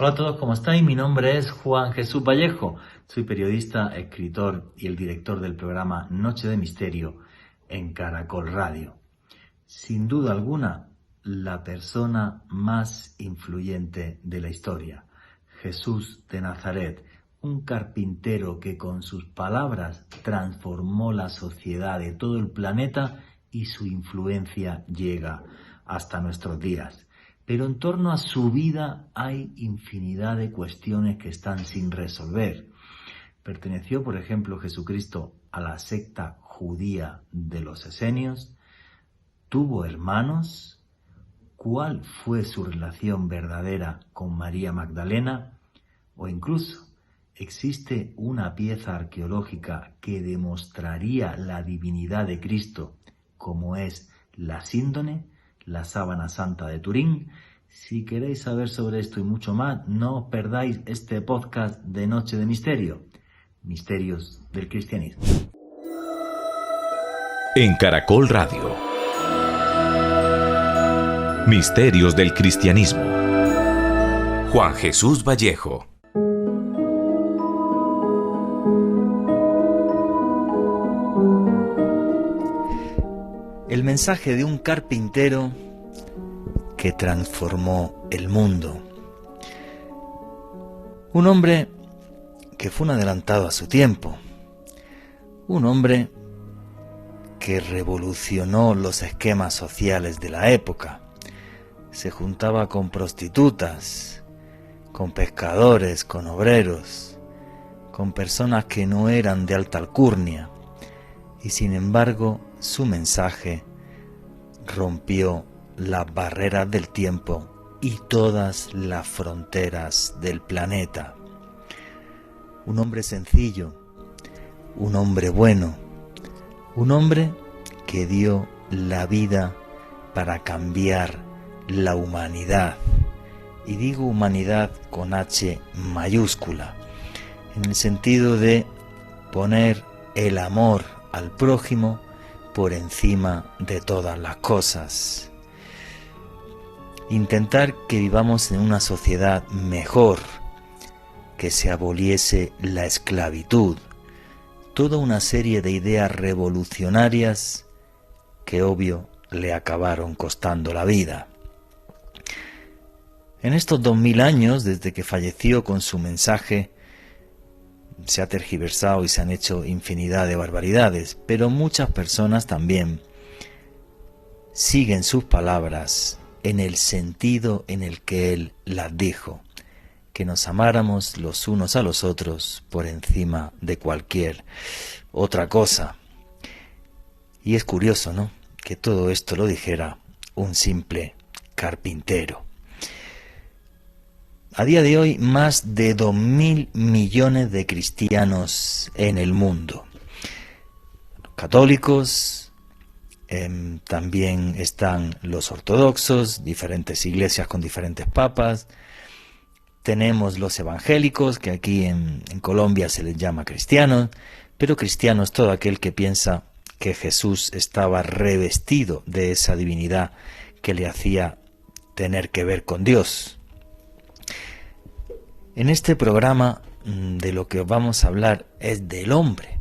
Hola a todos, ¿cómo estáis? Mi nombre es Juan Jesús Vallejo. Soy periodista, escritor y el director del programa Noche de Misterio en Caracol Radio. Sin duda alguna, la persona más influyente de la historia, Jesús de Nazaret, un carpintero que con sus palabras transformó la sociedad de todo el planeta y su influencia llega hasta nuestros días. Pero en torno a su vida hay infinidad de cuestiones que están sin resolver. ¿Perteneció, por ejemplo, Jesucristo a la secta judía de los esenios? ¿Tuvo hermanos? ¿Cuál fue su relación verdadera con María Magdalena? O incluso, ¿existe una pieza arqueológica que demostraría la divinidad de Cristo, como es la síndone, la sábana santa de Turín? Si queréis saber sobre esto y mucho más, no os perdáis este podcast de Noche de Misterio, Misterios del Cristianismo. En Caracol Radio, Misterios del Cristianismo. Juan Jesús Vallejo. El mensaje de un carpintero que transformó el mundo. Un hombre que fue un adelantado a su tiempo. Un hombre que revolucionó los esquemas sociales de la época. Se juntaba con prostitutas, con pescadores, con obreros, con personas que no eran de alta alcurnia. Y sin embargo, su mensaje rompió las barreras del tiempo y todas las fronteras del planeta. Un hombre sencillo, un hombre bueno, un hombre que dio la vida para cambiar la humanidad. Y digo humanidad con H mayúscula, en el sentido de poner el amor al prójimo por encima de todas las cosas. Intentar que vivamos en una sociedad mejor, que se aboliese la esclavitud, toda una serie de ideas revolucionarias que obvio le acabaron costando la vida. En estos 2000 años, desde que falleció, con su mensaje se ha tergiversado y se han hecho infinidad de barbaridades, pero muchas personas también siguen sus palabras en el sentido en el que él las dijo, que nos amáramos los unos a los otros por encima de cualquier otra cosa. Y es curioso, ¿no?, que todo esto lo dijera un simple carpintero. A día de hoy, más de 2.000 millones de cristianos en el mundo. Católicos, también están los ortodoxos, diferentes iglesias con diferentes papas. Tenemos los evangélicos, que aquí en Colombia se les llama cristianos, pero cristiano es todo aquel que piensa que Jesús estaba revestido de esa divinidad que le hacía tener que ver con Dios. En este programa de lo que vamos a hablar es del hombre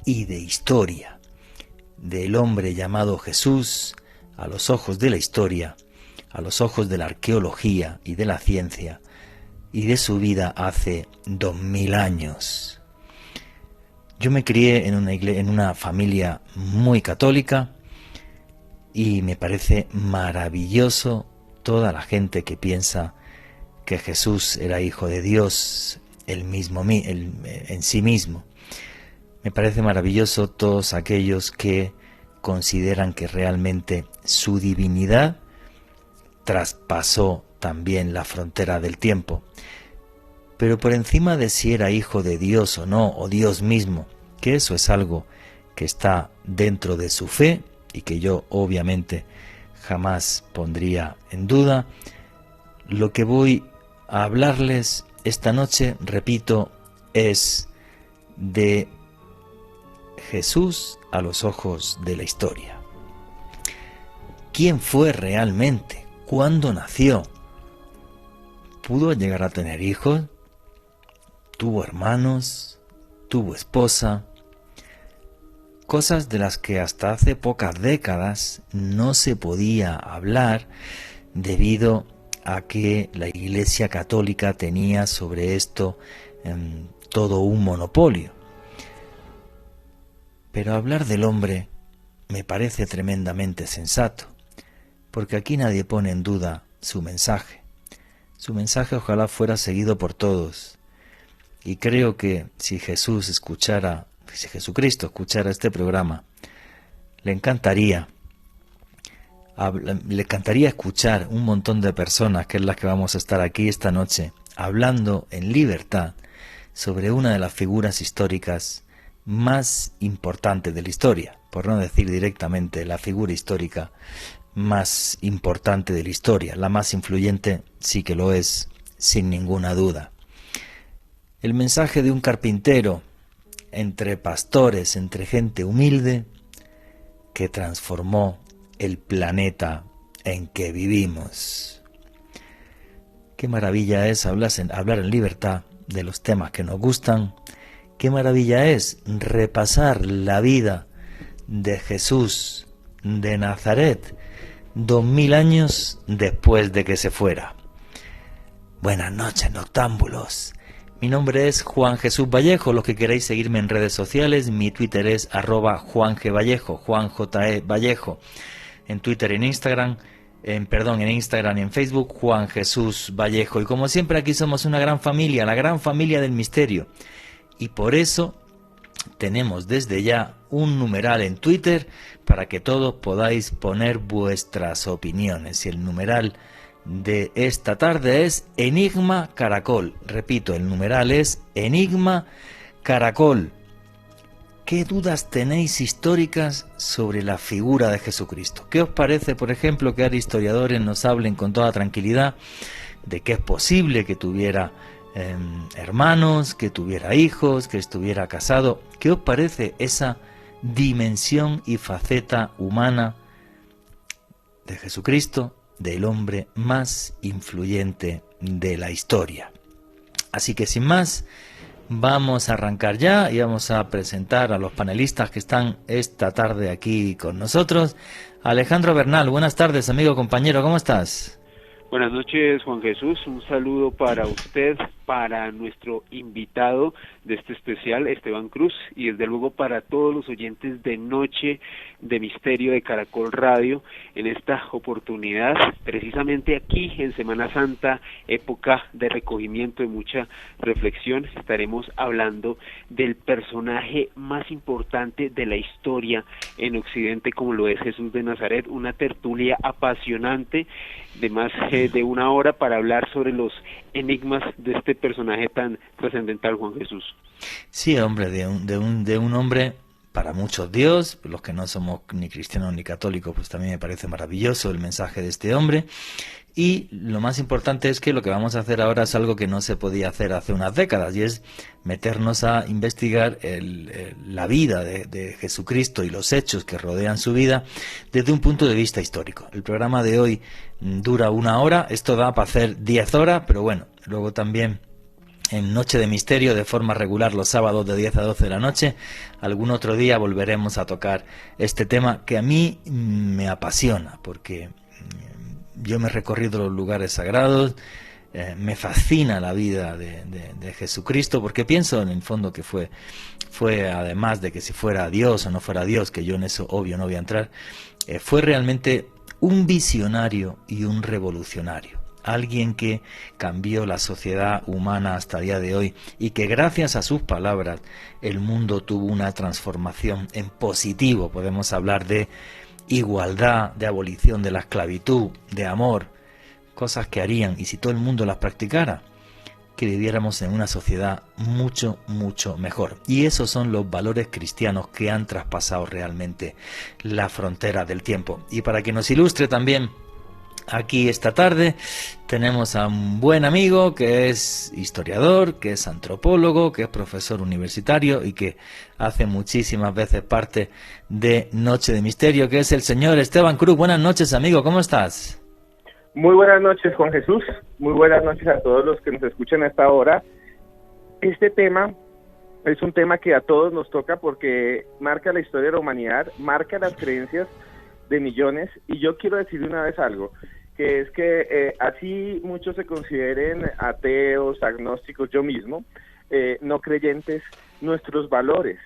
y de historia, del hombre llamado Jesús a los ojos de la historia, a los ojos de la arqueología y de la ciencia, y de su vida hace 2000 años. Yo me crié en una familia muy católica y me parece maravilloso toda la gente que piensa que Jesús era hijo de Dios en sí mismo. Me parece maravilloso todos aquellos que consideran que realmente su divinidad traspasó también la frontera del tiempo. Pero por encima de si era hijo de Dios o no, o Dios mismo, que eso es algo que está dentro de su fe y que yo obviamente jamás pondría en duda, lo que voy a hablarles esta noche, repito, es de Jesús a los ojos de la historia. ¿Quién fue realmente? ¿Cuándo nació? pudo llegar a tener hijos, tuvo hermanos, tuvo esposa, cosas de las que hasta hace pocas décadas no se podía hablar debido a que la Iglesia Católica tenía sobre esto todo un monopolio. Pero hablar del hombre me parece tremendamente sensato, porque aquí nadie pone en duda su mensaje. Su mensaje ojalá fuera seguido por todos. Y creo que si Jesucristo escuchara este programa, le encantaría escuchar un montón de personas, que es las que vamos a estar aquí esta noche, hablando en libertad sobre una de las figuras históricas más importantes de la historia, por no decir directamente la figura histórica más importante de la historia, la más influyente sí que lo es, sin ninguna duda. El mensaje de un carpintero entre pastores, entre gente humilde, que transformó el planeta en que vivimos. Qué maravilla es hablar en libertad de los temas que nos gustan. Qué maravilla es repasar la vida de Jesús de Nazaret 2000 años después de que se fuera. Buenas noches, noctámbulos. Mi nombre es Juan Jesús Vallejo. Los que queráis seguirme en redes sociales, mi Twitter es @JuanGVallejo, Juan J.E. Vallejo. En Twitter, en Instagram, en Instagram y en Facebook, Juan Jesús Vallejo. Y como siempre aquí somos una gran familia, la gran familia del misterio. Y por eso tenemos desde ya un numeral en Twitter para que todos podáis poner vuestras opiniones. Y el numeral de esta tarde es Enigma Caracol. Repito, el numeral es Enigma Caracol. ¿Qué dudas tenéis históricas sobre la figura de Jesucristo? ¿Qué os parece, por ejemplo, que ahora historiadores nos hablen con toda tranquilidad de que es posible que tuviera hermanos, que tuviera hijos, que estuviera casado? ¿Qué os parece esa dimensión y faceta humana de Jesucristo, del hombre más influyente de la historia? Así que sin más, vamos a arrancar ya y vamos a presentar a los panelistas que están esta tarde aquí con nosotros. Alejandro Bernal, buenas tardes, amigo, compañero, ¿cómo estás? Buenas noches, Juan Jesús, un saludo para usted, para nuestro invitado de este especial, Esteban Cruz, y desde luego para todos los oyentes de Noche de Misterio de Caracol Radio, en esta oportunidad, precisamente aquí en Semana Santa, época de recogimiento, de mucha reflexión, estaremos hablando del personaje más importante de la historia en Occidente, como lo es Jesús de Nazaret, una tertulia apasionante de más de una hora para hablar sobre los enigmas de este personaje tan trascendental, Juan Jesús. Sí, hombre, de un hombre para muchos Dios. Los que no somos ni cristianos ni católicos, pues también me parece maravilloso el mensaje de este hombre. Y lo más importante es que lo que vamos a hacer ahora es algo que no se podía hacer hace unas décadas, y es meternos a investigar la vida de Jesucristo y los hechos que rodean su vida desde un punto de vista histórico. El programa de hoy dura 1 hora, esto da para hacer 10 horas, pero bueno, luego también en Noche de Misterio, de forma regular, los sábados de 10 a 12 de la noche. Algún otro día volveremos a tocar este tema que a mí me apasiona, porque yo me he recorrido los lugares sagrados, me fascina la vida de Jesucristo, porque pienso en el fondo que fue además de que si fuera Dios o no fuera Dios, que yo en eso obvio no voy a entrar, fue realmente un visionario y un revolucionario. Alguien que cambió la sociedad humana hasta el día de hoy y que gracias a sus palabras el mundo tuvo una transformación en positivo. Podemos hablar de igualdad, de abolición de la esclavitud, de amor, cosas que harían, y si todo el mundo las practicara, que viviéramos en una sociedad mucho, mucho mejor. Y esos son los valores cristianos que han traspasado realmente la frontera del tiempo. Y para que nos ilustre también aquí esta tarde tenemos a un buen amigo que es historiador, que es antropólogo, que es profesor universitario y que hace muchísimas veces parte de Noche de Misterio, que es el señor Esteban Cruz. Buenas noches, amigo, ¿cómo estás? Muy buenas noches, Juan Jesús. Muy buenas noches a todos los que nos escuchan a esta hora. Este tema es un tema que a todos nos toca porque marca la historia de la humanidad, marca las creencias de millones, y yo quiero decir una vez algo, que es que así muchos se consideren ateos, agnósticos, yo mismo, no creyentes, nuestros valores,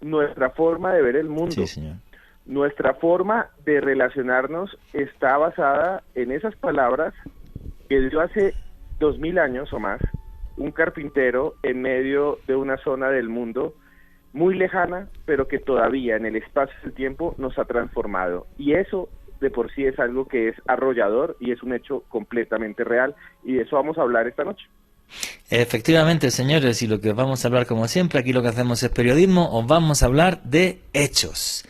nuestra forma de ver el mundo, Sí, señor. nuestra forma de relacionarnos está basada en esas palabras que dio hace 2000 años o más un carpintero en medio de una zona del mundo muy lejana, pero que todavía en el espacio del tiempo nos ha transformado. Y eso de por sí es algo que es arrollador y es un hecho completamente real, y de eso vamos a hablar esta noche. Efectivamente, señores, y lo que vamos a hablar, como siempre, aquí lo que hacemos es periodismo, os vamos a hablar de hechos.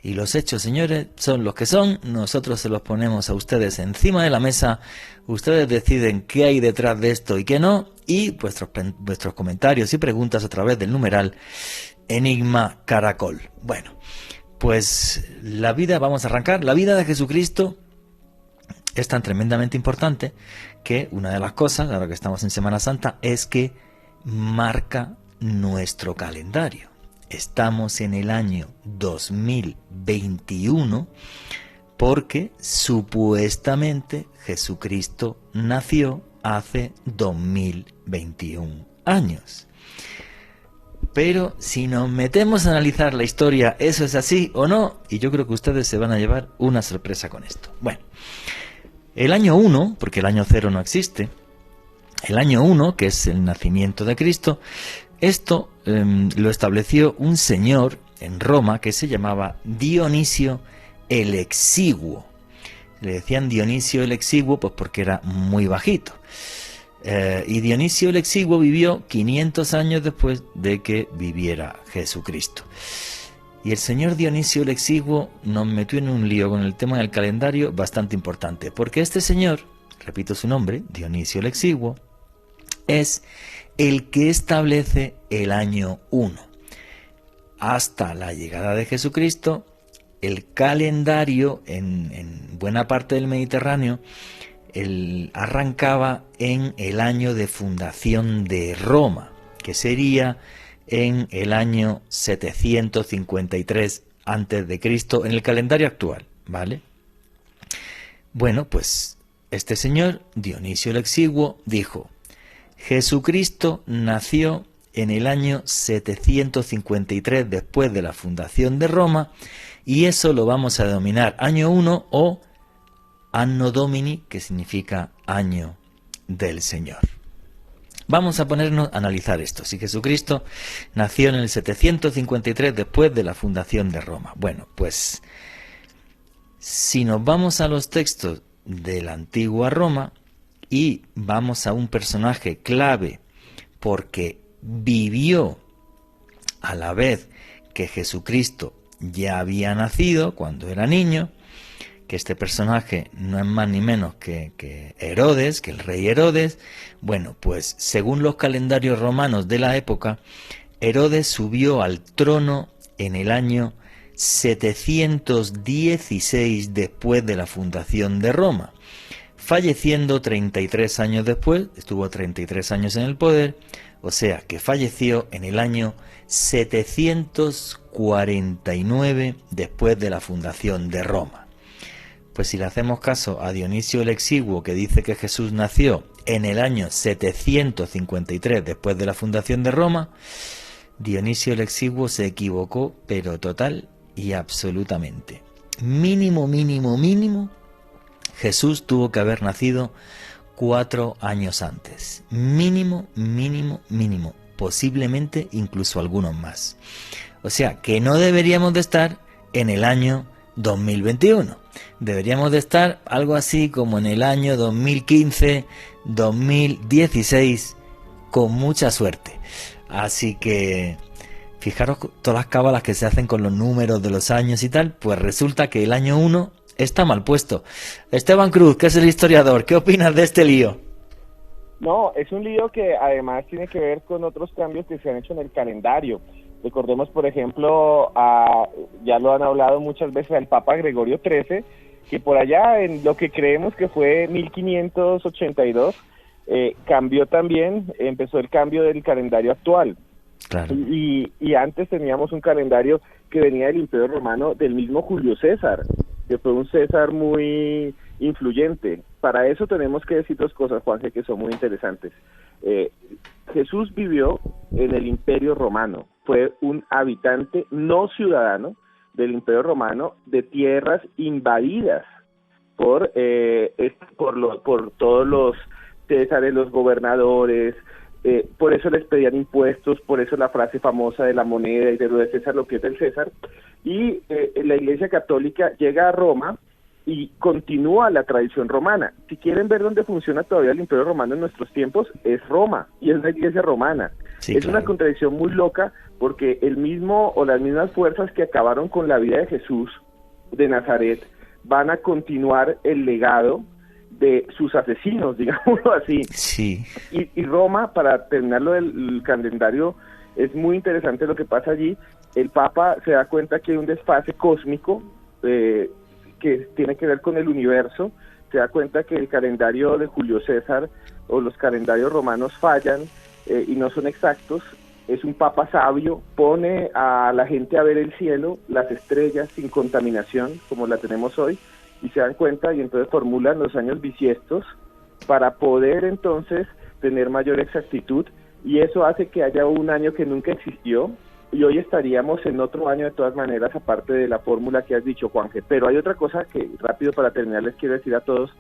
Y los hechos, señores, son los que son, nosotros se los ponemos a ustedes encima de la mesa, ustedes deciden qué hay detrás de esto y qué no, y vuestros comentarios y preguntas a través del numeral Enigma Caracol. Bueno, pues la vida, vamos a arrancar, la vida de Jesucristo es tan tremendamente importante que una de las cosas, ahora que estamos en Semana Santa, es que marca nuestro calendario. Estamos en el año 2021 porque supuestamente Jesucristo nació hace 2021 años. Pero si nos metemos a analizar la historia, ¿eso es así o no? Y yo creo que ustedes se van a llevar una sorpresa con esto. Bueno, el año 1, porque el año 0 no existe, el año 1, que es el nacimiento de Cristo, esto lo estableció un señor en Roma que se llamaba Dionisio el Exiguo. Le decían Dionisio el Exiguo pues porque era muy bajito. Y Dionisio el Exiguo vivió 500 años después de que viviera Jesucristo. Y el señor Dionisio el Exiguo nos metió en un lío con el tema del calendario bastante importante, porque este señor, repito su nombre, Dionisio el Exiguo, es el que establece el año 1. Hasta la llegada de Jesucristo, el calendario en buena parte del Mediterráneo arrancaba en el año de fundación de Roma, que sería en el año 753 a.C. en el calendario actual, ¿vale? Bueno, pues este señor, Dionisio el Exiguo, dijo: Jesucristo nació en el año 753 después de la fundación de Roma, y eso lo vamos a denominar año 1 o Anno Domini, que significa año del Señor. Vamos a ponernos a analizar esto. Si Jesucristo nació en el 753 después de la fundación de Roma. Bueno, pues si nos vamos a los textos de la antigua Roma y vamos a un personaje clave porque vivió a la vez que Jesucristo ya había nacido cuando era niño, que este personaje no es más ni menos que Herodes, que el rey Herodes. Bueno, pues según los calendarios romanos de la época, Herodes subió al trono en el año 716 después de la fundación de Roma, falleciendo 33 años después, estuvo 33 años en el poder, o sea que falleció en el año 749 después de la fundación de Roma. Pues si le hacemos caso a Dionisio el Exiguo, que dice que Jesús nació en el año 753 después de la fundación de Roma, Dionisio el Exiguo se equivocó, pero total y absolutamente. Mínimo, Jesús tuvo que haber nacido 4 años antes. Mínimo, posiblemente incluso algunos más. O sea, que no deberíamos de estar en el año 2021. Deberíamos de estar algo así como en el año 2015, 2016, con mucha suerte. Así que fijaros todas las cábalas que se hacen con los números de los años y tal, pues resulta que el año 1 está mal puesto. Esteban Cruz, que es el historiador, ¿qué opinas de este lío? No, es un lío que además tiene que ver con otros cambios que se han hecho en el calendario. Recordemos, por ejemplo, ya lo han hablado muchas veces, al Papa Gregorio XIII, que por allá en lo que creemos que fue 1582, cambió también, empezó el cambio del calendario actual. Claro. Y antes teníamos un calendario que venía del Imperio Romano, del mismo Julio César, que fue un César muy influyente. Para eso tenemos que decir dos cosas, Juanje, que son muy interesantes. Jesús vivió en el Imperio Romano, fue un habitante no ciudadano del Imperio Romano, de tierras invadidas por todos los césares, los gobernadores. Por eso les pedían impuestos, por eso la frase famosa de la moneda y de lo de César, lo que es del César. Y la Iglesia Católica llega a Roma y continúa la tradición romana. Si quieren ver dónde funciona todavía el Imperio Romano en nuestros tiempos, es Roma, y es la Iglesia romana. Sí, es claro. Una contradicción muy loca, porque el mismo o las mismas fuerzas que acabaron con la vida de Jesús de Nazaret van a continuar el legado de sus asesinos, digámoslo así. Sí. Y Roma, para terminarlo del calendario, es muy interesante lo que pasa allí. El Papa se da cuenta que hay un desfase cósmico que tiene que ver con el universo. Se da cuenta que el calendario de Julio César o los calendarios romanos fallan y no son exactos. Es un Papa sabio, pone a la gente a ver el cielo, las estrellas sin contaminación, como la tenemos hoy, y se dan cuenta y entonces formulan los años bisiestos para poder entonces tener mayor exactitud, y eso hace que haya un año que nunca existió, y hoy estaríamos en otro año de todas maneras, aparte de la fórmula que has dicho, Juanje. Pero hay otra cosa que rápido para terminar les quiero decir a todos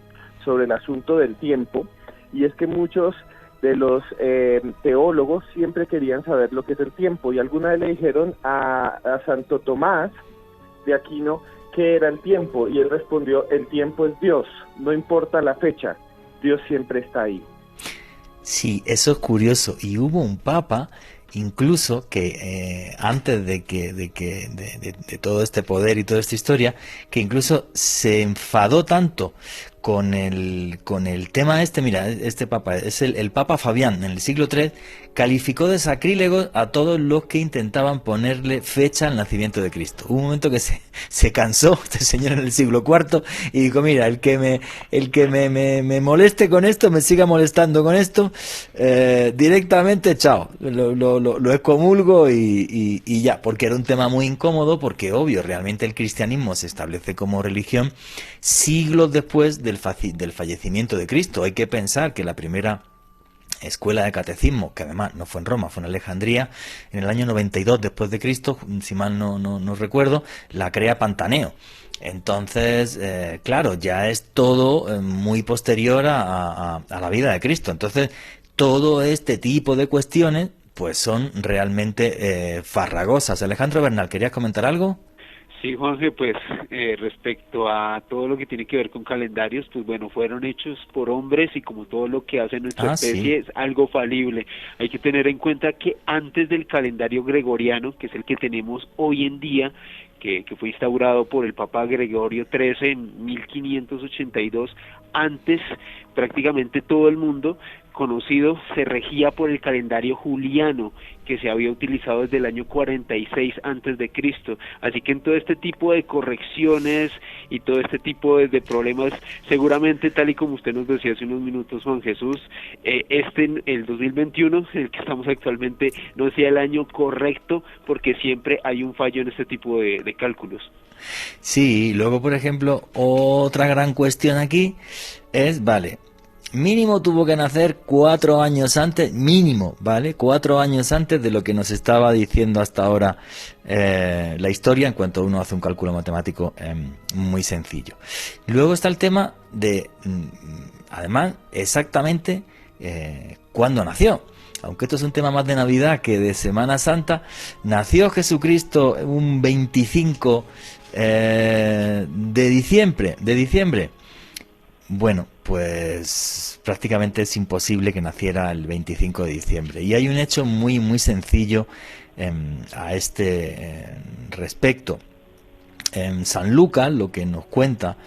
sobre el asunto del tiempo, y es que muchos de los teólogos siempre querían saber lo que es el tiempo, y alguna vez le dijeron a Santo Tomás de Aquino qué era el tiempo, y él respondió: el tiempo es Dios, no importa la fecha, Dios siempre está ahí. Sí, eso es curioso, y hubo un papa incluso que antes de todo este poder y toda esta historia, que incluso se enfadó tanto con el tema mira, este papa es el Papa Fabián, en el siglo III, calificó de sacrílegos a todos los que intentaban ponerle fecha al nacimiento de Cristo. Hubo un momento que se cansó este señor en el siglo IV y dijo: mira, el que me moleste con esto, me siga molestando con esto, directamente, chao, lo excomulgo y ya, porque era un tema muy incómodo, porque obvio, realmente el cristianismo se establece como religión siglos después del fallecimiento de Cristo. Hay que pensar que la primera escuela de catecismo, que además no fue en Roma, fue en Alejandría, en el año 92 después de Cristo, si mal no recuerdo, la crea Pantaneo. Entonces, claro, ya es todo muy posterior a la vida de Cristo. Entonces, todo este tipo de cuestiones pues son realmente farragosas. Alejandro Bernal, ¿querías comentar algo? Sí, Juanje, pues respecto a todo lo que tiene que ver con calendarios, pues bueno, fueron hechos por hombres, y como todo lo que hace nuestra especie es algo falible. Hay que tener en cuenta que antes del calendario gregoriano, que es el que tenemos hoy en día, que fue instaurado por el Papa Gregorio XIII en 1582, antes prácticamente todo el mundo conocido se regía por el calendario juliano, que se había utilizado desde el año 46 antes de Cristo. Así que en todo este tipo de correcciones y todo este tipo de problemas, seguramente, tal y como usted nos decía hace unos minutos, Juan Jesús, el 2021, el que estamos actualmente, no sea el año correcto, porque siempre hay un fallo en este tipo de cálculos. Sí, luego, por ejemplo, otra gran cuestión aquí es, vale, mínimo tuvo que nacer 4 años antes, mínimo, ¿vale? 4 años antes de lo que nos estaba diciendo hasta ahora la historia, en cuanto uno hace un cálculo matemático muy sencillo. Luego está el tema de, además, exactamente cuándo nació. Aunque esto es un tema más de Navidad que de Semana Santa, nació Jesucristo un 25 de diciembre. Bueno, pues prácticamente es imposible que naciera el 25 de diciembre. Y hay un hecho muy, muy sencillo a este respecto. San Lucas lo que nos cuenta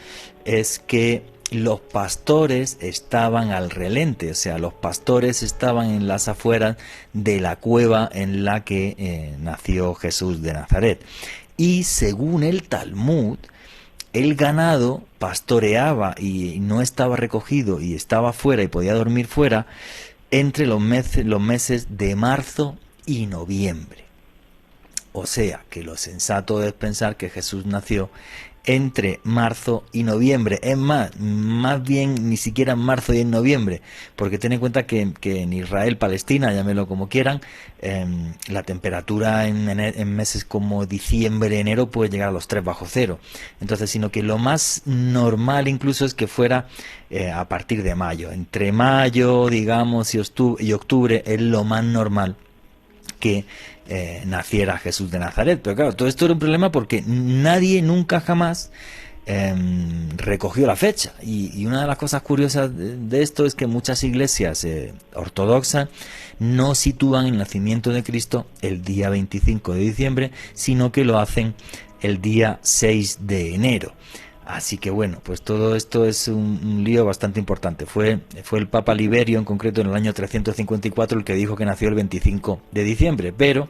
es que los pastores estaban al relente, o sea, los pastores estaban en las afueras de la cueva en la que nació Jesús de Nazaret. Y según el Talmud, el ganado pastoreaba y no estaba recogido y estaba fuera y podía dormir fuera entre los meses de marzo y noviembre. O sea, que lo sensato es pensar que Jesús nació entre marzo y noviembre. Es más bien ni siquiera en marzo y en noviembre, porque ten en cuenta que en Israel, Palestina, llámelo como quieran, la temperatura en meses como diciembre, enero puede llegar a los 3 bajo cero. Entonces, sino que lo más normal incluso es que fuera a partir de mayo. Entre mayo, digamos, y octubre es lo más normal que naciera Jesús de Nazaret. Pero claro, todo esto era un problema porque nadie nunca jamás recogió la fecha. Y una de las cosas curiosas de esto es que muchas iglesias ortodoxas no sitúan el nacimiento de Cristo el día 25 de diciembre, sino que lo hacen el día 6 de enero. Así que bueno, pues todo esto es un lío bastante importante. Fue el Papa Liberio, en concreto en el año 354, el que dijo que nació el 25 de diciembre, pero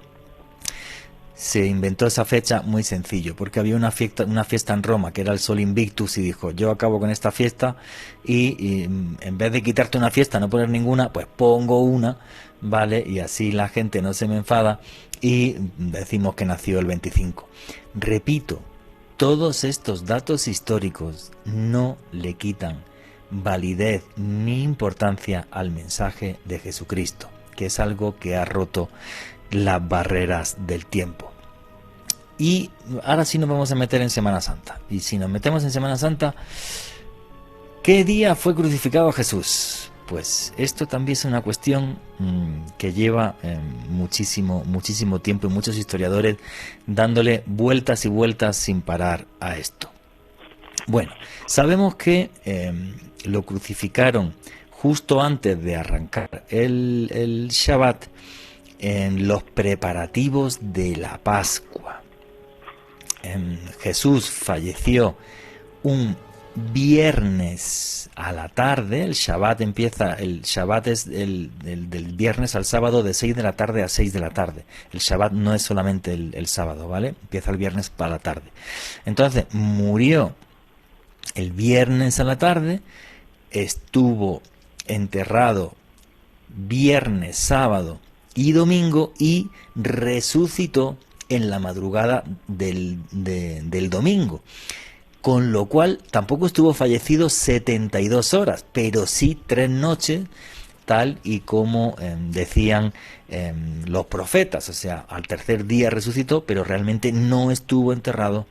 se inventó esa fecha muy sencillo, porque había una fiesta en Roma, que era el Sol Invictus, y dijo, yo acabo con esta fiesta y en vez de quitarte una fiesta, no poner ninguna, pues pongo una, ¿vale? Y así la gente no se me enfada y decimos que nació el 25. Repito, todos estos datos históricos no le quitan validez ni importancia al mensaje de Jesucristo, que es algo que ha roto las barreras del tiempo. Y ahora sí nos vamos a meter en Semana Santa. Y si nos metemos en Semana Santa, ¿qué día fue crucificado Jesús? Pues esto también es una cuestión que lleva muchísimo tiempo y muchos historiadores dándole vueltas y vueltas sin parar a esto. Bueno, sabemos que lo crucificaron justo antes de arrancar el Shabbat en los preparativos de la Pascua. Jesús falleció un viernes a la tarde. El Shabbat es del viernes al sábado de 6 de la tarde a 6 de la tarde. El Shabbat no es solamente el sábado, ¿vale? Empieza el viernes para la tarde. Entonces, murió el viernes a la tarde, estuvo enterrado viernes, sábado y domingo y resucitó en la madrugada del domingo. Con lo cual tampoco estuvo fallecido 72 horas, pero sí 3 noches, tal y como decían los profetas. O sea, al tercer día resucitó, pero realmente no estuvo enterrado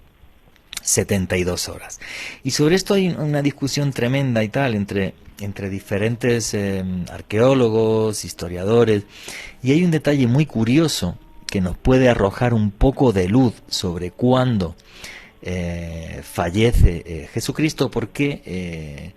72 horas. Y sobre esto hay una discusión tremenda y tal entre diferentes arqueólogos, historiadores, y hay un detalle muy curioso que nos puede arrojar un poco de luz sobre cuándo fallece Jesucristo, porque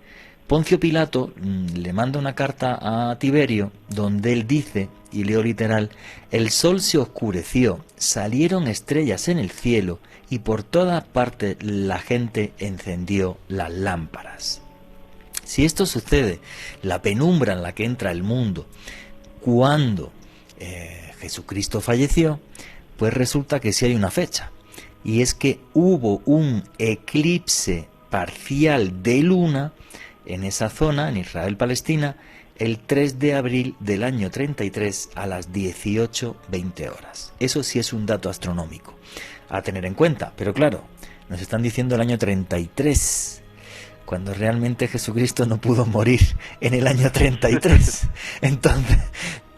Poncio Pilato le manda una carta a Tiberio donde él dice, y leo literal, el sol se oscureció, salieron estrellas en el cielo y por todas partes la gente encendió las lámparas. Si esto sucede, la penumbra en la que entra el mundo cuando Jesucristo falleció, pues resulta que sí hay una fecha. Y es que hubo un eclipse parcial de luna en esa zona, en Israel-Palestina, el 3 de abril del año 33 a las 18:20 horas. Eso sí es un dato astronómico a tener en cuenta. Pero claro, nos están diciendo el año 33, cuando realmente Jesucristo no pudo morir en el año 33. Entonces,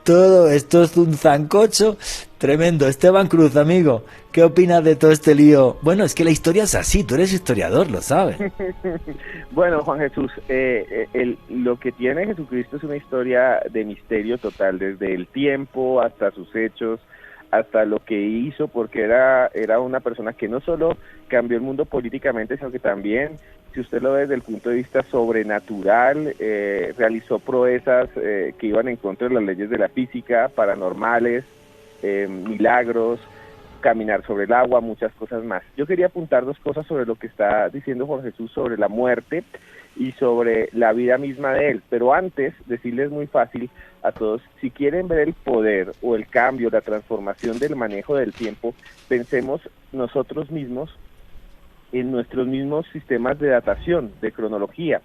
todo esto es un zancocho tremendo. Esteban Cruz, amigo, ¿qué opinas de todo este lío? Bueno, es que la historia es así, tú eres historiador, lo sabes. Bueno, Juan Jesús, lo que tiene Jesucristo es una historia de misterio total, desde el tiempo hasta sus hechos, hasta lo que hizo, porque era una persona que no solo cambió el mundo políticamente, sino que también, si usted lo ve desde el punto de vista sobrenatural, realizó proezas que iban en contra de las leyes de la física, paranormales, milagros, caminar sobre el agua, muchas cosas más. Yo quería apuntar 2 cosas sobre lo que está diciendo Juan Jesús sobre la muerte y sobre la vida misma de él, pero antes decirles muy fácil a todos, si quieren ver el poder o el cambio, la transformación del manejo del tiempo, pensemos nosotros mismos en nuestros mismos sistemas de datación, de cronología.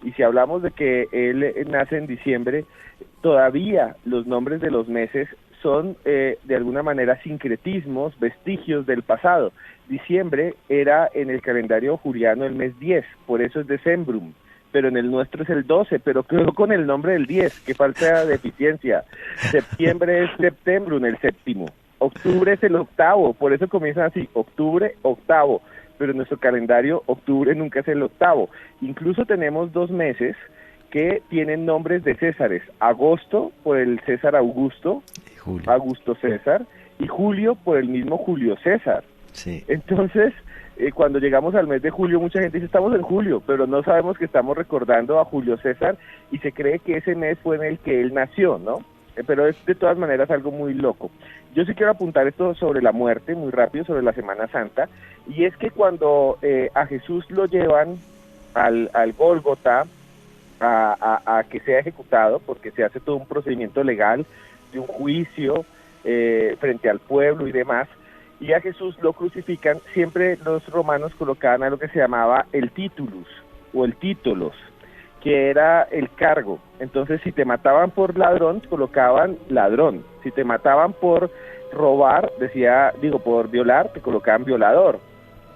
Y si hablamos de que él nace en diciembre, todavía los nombres de los meses son de alguna manera sincretismos, vestigios del pasado. Diciembre era en el calendario juliano el mes 10, por eso es Decembrum, pero en el nuestro es el 12, pero quedó con el nombre del 10, que falta de eficiencia. Septiembre es Septembrum, el séptimo. Octubre es el octavo, por eso comienzan así, octubre, octavo, pero en nuestro calendario octubre nunca es el octavo. Incluso tenemos 2 meses que tienen nombres de Césares: agosto por el César Augusto, Augusto César, y julio por el mismo Julio César. Sí. Entonces, cuando llegamos al mes de julio, mucha gente dice, estamos en julio, pero no sabemos que estamos recordando a Julio César, y se cree que ese mes fue en el que él nació, ¿no? Pero es de todas maneras algo muy loco. Yo sí quiero apuntar esto sobre la muerte, muy rápido, sobre la Semana Santa, y es que cuando a Jesús lo llevan al Gólgota a que sea ejecutado, porque se hace todo un procedimiento legal de un juicio frente al pueblo y demás, y a Jesús lo crucifican, siempre los romanos colocaban a lo que se llamaba el titulus o el títulos, que era el cargo. Entonces, si te mataban por ladrón, colocaban ladrón. Si te mataban por robar, por violar, te colocaban violador.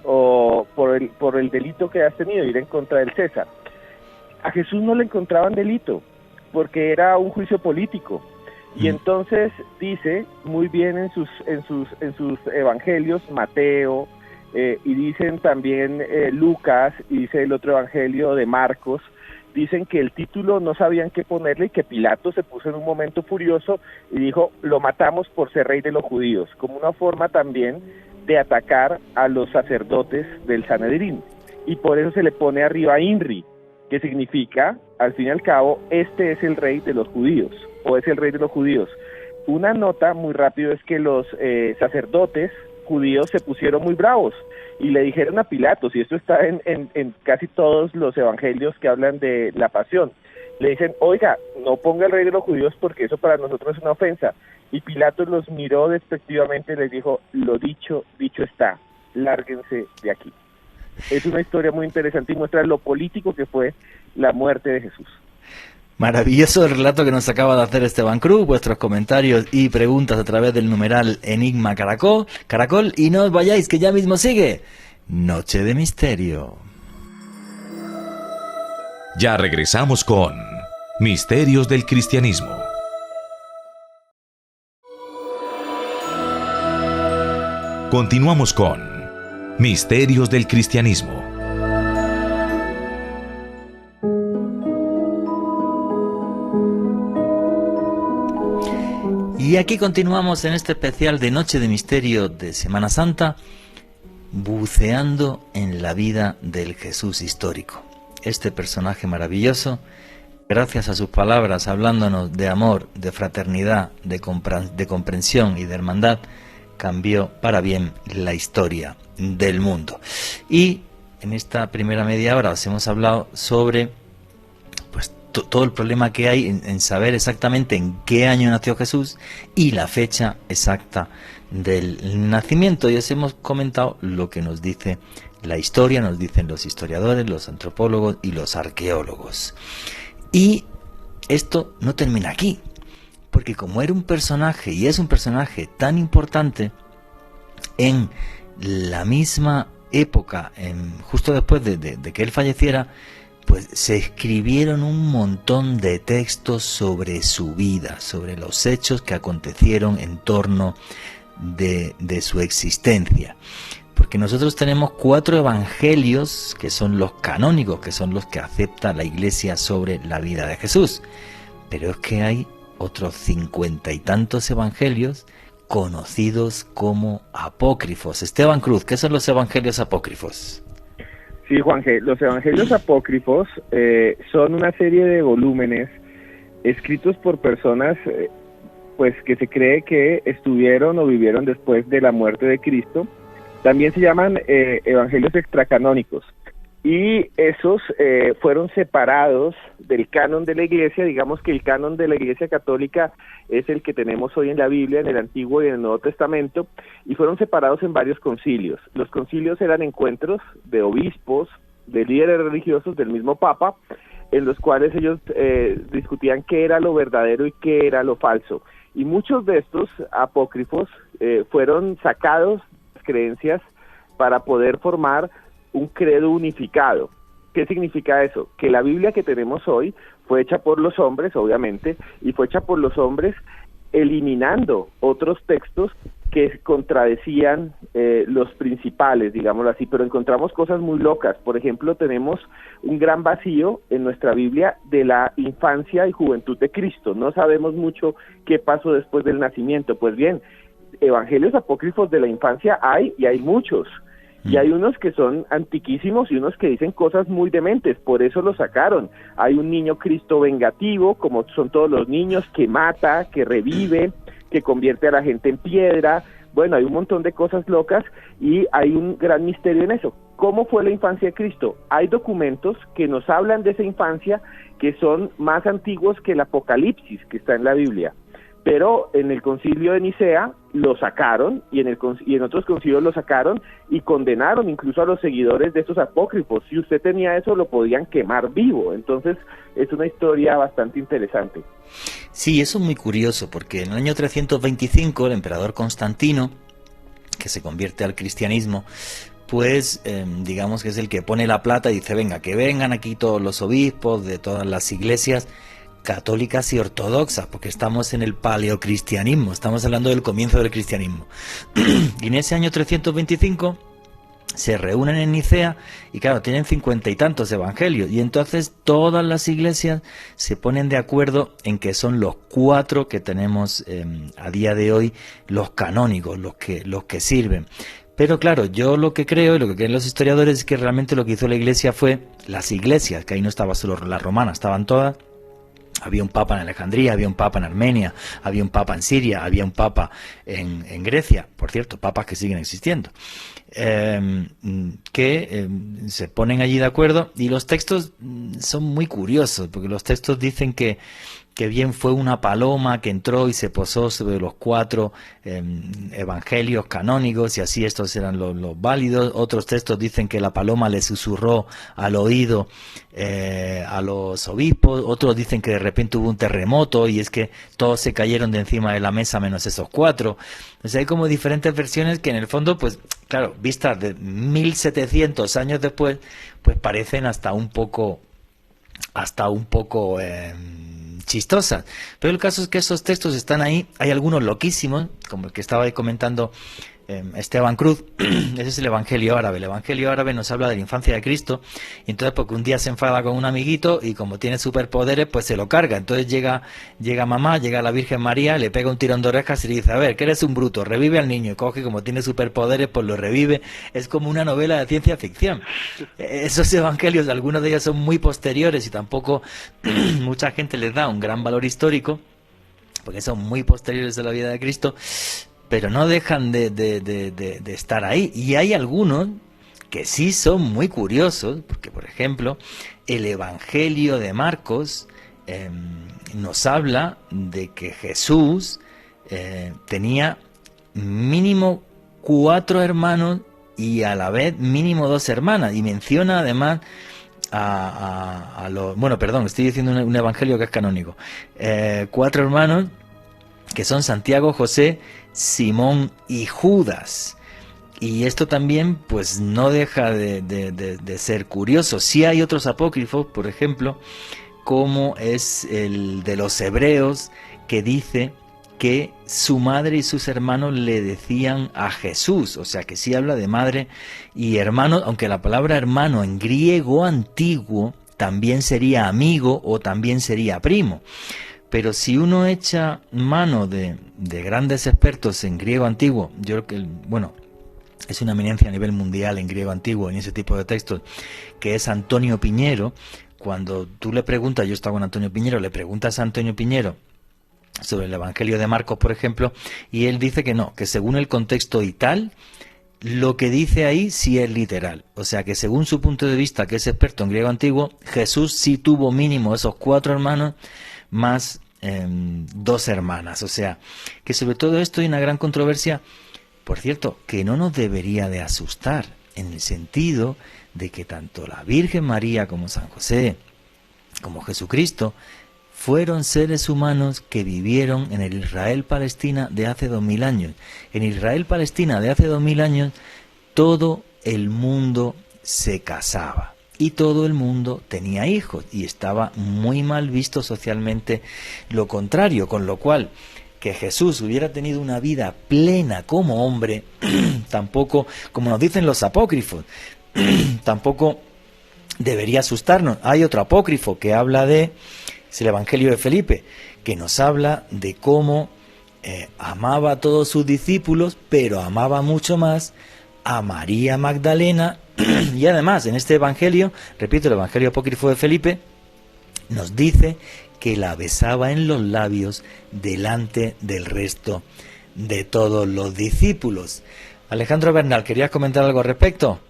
O por el delito que has tenido, ir en contra del César. A Jesús no le encontraban delito, porque era un juicio político. Y entonces dice muy bien en sus evangelios, Mateo, y dicen también Lucas, y dice el otro evangelio de Marcos, dicen que el título no sabían qué ponerle y que Pilato se puso en un momento furioso y dijo, lo matamos por ser rey de los judíos, como una forma también de atacar a los sacerdotes del Sanedrín. Y por eso se le pone arriba Inri, que significa, al fin y al cabo, este es el rey de los judíos, o es el rey de los judíos. Una nota muy rápido es que los sacerdotes judíos se pusieron muy bravos y le dijeron a Pilatos, y esto está en casi todos los evangelios que hablan de la pasión, le dicen, oiga, no ponga el rey de los judíos porque eso para nosotros es una ofensa. Y Pilatos los miró despectivamente y les dijo, lo dicho, dicho está, lárguense de aquí. Es una historia muy interesante y muestra lo político que fue la muerte de Jesús. Maravilloso el relato que nos acaba de hacer Esteban Cruz. Vuestros comentarios y preguntas a través del numeral Enigma Caracol, y no os vayáis que ya mismo sigue Noche de Misterio. Ya regresamos con Misterios del Cristianismo. Continuamos con Misterios del Cristianismo. Y aquí continuamos en este especial de Noche de Misterio de Semana Santa, buceando en la vida del Jesús histórico. Este personaje maravilloso, gracias a sus palabras hablándonos de amor, de fraternidad, de comprensión y de hermandad, cambió para bien la historia del mundo. Y en esta primera media hora os hemos hablado sobre todo el problema que hay en saber exactamente en qué año nació Jesús y la fecha exacta del nacimiento. Y os hemos comentado lo que nos dice la historia, nos dicen los historiadores, los antropólogos y los arqueólogos. Y esto no termina aquí, porque como era un personaje y es un personaje tan importante, en la misma época, justo después de que él falleciera, pues se escribieron un montón de textos sobre su vida, sobre los hechos que acontecieron en torno de su existencia. Porque nosotros tenemos 4 evangelios que son los canónicos, que son los que acepta la Iglesia sobre la vida de Jesús. Pero es que hay otros 50 y tantos evangelios conocidos como apócrifos. Esteban Cruz, ¿qué son los evangelios apócrifos? Sí, Juan G., los evangelios apócrifos son una serie de volúmenes escritos por personas pues que se cree que estuvieron o vivieron después de la muerte de Cristo. También se llaman evangelios extracanónicos. y esos fueron separados del canon de la Iglesia. Digamos que el canon de la Iglesia Católica es el que tenemos hoy en la Biblia, en el Antiguo y en el Nuevo Testamento, y fueron separados en varios concilios. Los concilios eran encuentros de obispos, de líderes religiosos del mismo Papa, en los cuales ellos discutían qué era lo verdadero y qué era lo falso. Y muchos de estos apócrifos fueron sacados de las creencias para poder formar un credo unificado. ¿Qué significa eso? Que la Biblia que tenemos hoy fue hecha por los hombres, obviamente, y fue hecha por los hombres eliminando otros textos que contradecían los principales, digámoslo así, pero encontramos cosas muy locas. Por ejemplo, tenemos un gran vacío en nuestra Biblia de la infancia y juventud de Cristo. No sabemos mucho qué pasó después del nacimiento. Pues bien, evangelios apócrifos de la infancia hay, y hay muchos. Y hay unos que son antiquísimos y unos que dicen cosas muy dementes, por eso lo sacaron. Hay un niño Cristo vengativo, como son todos los niños, que mata, que revive, que convierte a la gente en piedra. Bueno, hay un montón de cosas locas y hay un gran misterio en eso. ¿Cómo fue la infancia de Cristo? Hay documentos que nos hablan de esa infancia que son más antiguos que el Apocalipsis que está en la Biblia. Pero en el concilio de Nicea lo sacaron y en otros concilios lo sacaron y condenaron incluso a los seguidores de estos apócrifos. Si usted tenía eso, lo podían quemar vivo. Entonces es una historia bastante interesante. Sí, eso es muy curioso porque en el año 325 el emperador Constantino, que se convierte al cristianismo, pues digamos que es el que pone la plata y dice, venga, que vengan aquí todos los obispos de todas las iglesias católicas y ortodoxas, porque estamos en el paleocristianismo, estamos hablando del comienzo del cristianismo. Y en ese año 325 se reúnen en Nicea y claro, tienen 50 y tantos evangelios, y entonces todas las iglesias se ponen de acuerdo en que son los 4 que tenemos a día de hoy, los canónicos, los que sirven. Pero claro, yo lo que creo y lo que creen los historiadores es que realmente lo que hizo la iglesia fue, las iglesias, que ahí no estaba solo la romana, estaban todas. Había un papa en Alejandría, había un papa en Armenia, había un papa en Siria, había un papa en Grecia, por cierto, papas que siguen existiendo, que se ponen allí de acuerdo, y los textos son muy curiosos, porque los textos dicen que bien fue una paloma que entró y se posó sobre los 4 evangelios canónicos, y así estos eran los válidos. Otros textos dicen que la paloma le susurró al oído a los obispos. Otros dicen que de repente hubo un terremoto y es que todos se cayeron de encima de la mesa menos esos 4. O sea, hay como diferentes versiones que en el fondo, pues claro, vistas de 1700 años después, pues parecen hasta un poco chistosas, pero el caso es que esos textos están ahí. Hay algunos loquísimos, como el que estaba ahí comentando Esteban Cruz. Ese es el Evangelio árabe. El Evangelio árabe nos habla de la infancia de Cristo, y entonces porque un día se enfada con un amiguito y como tiene superpoderes, pues se lo carga. Entonces llega mamá, llega la Virgen María, le pega un tirón de orejas y le dice, a ver, que eres un bruto, revive al niño, y coge, como tiene superpoderes, pues lo revive. Es como una novela de ciencia ficción. Esos evangelios, algunos de ellos son muy posteriores y tampoco mucha gente les da un gran valor histórico, porque son muy posteriores a la vida de Cristo, pero no dejan de estar ahí. Y hay algunos que sí son muy curiosos, porque por ejemplo, el Evangelio de Marcos nos habla de que Jesús tenía mínimo 4 hermanos y a la vez mínimo 2 hermanas, y menciona además a los... Bueno, perdón, estoy diciendo un evangelio que es canónico. 4 hermanos que son Santiago, José, Simón y Judas. Y esto también pues no deja de ser curioso. Sí hay otros apócrifos, por ejemplo, como es el de los Hebreos, que dice que su madre y sus hermanos le decían a Jesús. O sea que sí habla de madre y hermano, aunque la palabra hermano en griego antiguo también sería amigo o también sería primo. Pero si uno echa mano de grandes expertos en griego antiguo, yo creo que, bueno, es una eminencia a nivel mundial en griego antiguo, en ese tipo de textos, que es Antonio Piñero. Cuando tú le preguntas, yo estaba con Antonio Piñero, le preguntas a Antonio Piñero sobre el Evangelio de Marcos, por ejemplo, y él dice que no, que según el contexto y tal, lo que dice ahí sí es literal. O sea que según su punto de vista, que es experto en griego antiguo, Jesús sí tuvo mínimo esos 4 hermanos más 2 hermanas. O sea que sobre todo esto hay una gran controversia, por cierto, que no nos debería de asustar, en el sentido de que tanto la Virgen María como San José, como Jesucristo, fueron seres humanos que vivieron en el Israel-Palestina de hace 2000 años. En Israel-Palestina de hace 2000 años, todo el mundo se casaba y todo el mundo tenía hijos, y estaba muy mal visto socialmente lo contrario, con lo cual que Jesús hubiera tenido una vida plena como hombre, tampoco, como nos dicen los apócrifos, tampoco debería asustarnos. Hay otro apócrifo que habla es el Evangelio de Felipe, que nos habla de cómo amaba a todos sus discípulos, pero amaba mucho más a María Magdalena. Y además, en este Evangelio, repito, el Evangelio apócrifo de Felipe, nos dice que la besaba en los labios delante del resto de todos los discípulos. Alejandro Bernal, ¿querías comentar algo al respecto?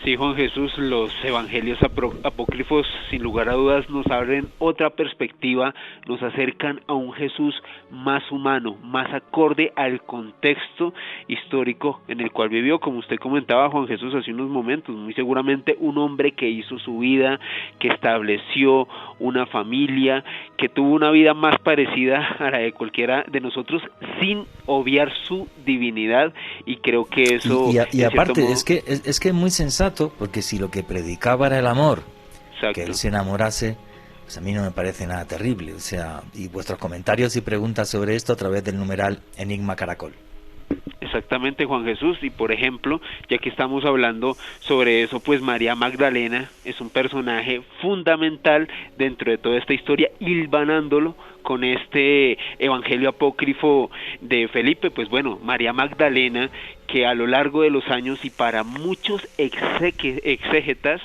Sí, Juan Jesús, los evangelios apócrifos sin lugar a dudas nos abren otra perspectiva, nos acercan a un Jesús más humano, más acorde al contexto histórico en el cual vivió, como usted comentaba, Juan Jesús, hace unos momentos, muy seguramente un hombre que hizo su vida, que estableció una familia, que tuvo una vida más parecida a la de cualquiera de nosotros, sin obviar su divinidad, y creo que eso... Y aparte, modo, es que es muy sensato, porque si lo que predicaba era el amor, exacto, que él se enamorase, pues a mí no me parece nada terrible. O sea, y vuestros comentarios y preguntas sobre esto a través del numeral Enigma Caracol. Exactamente, Juan Jesús, y por ejemplo, ya que estamos hablando sobre eso, pues María Magdalena es un personaje fundamental dentro de toda esta historia, hilvanándolo con este evangelio apócrifo de Felipe. Pues bueno, María Magdalena, que a lo largo de los años y para muchos exégetas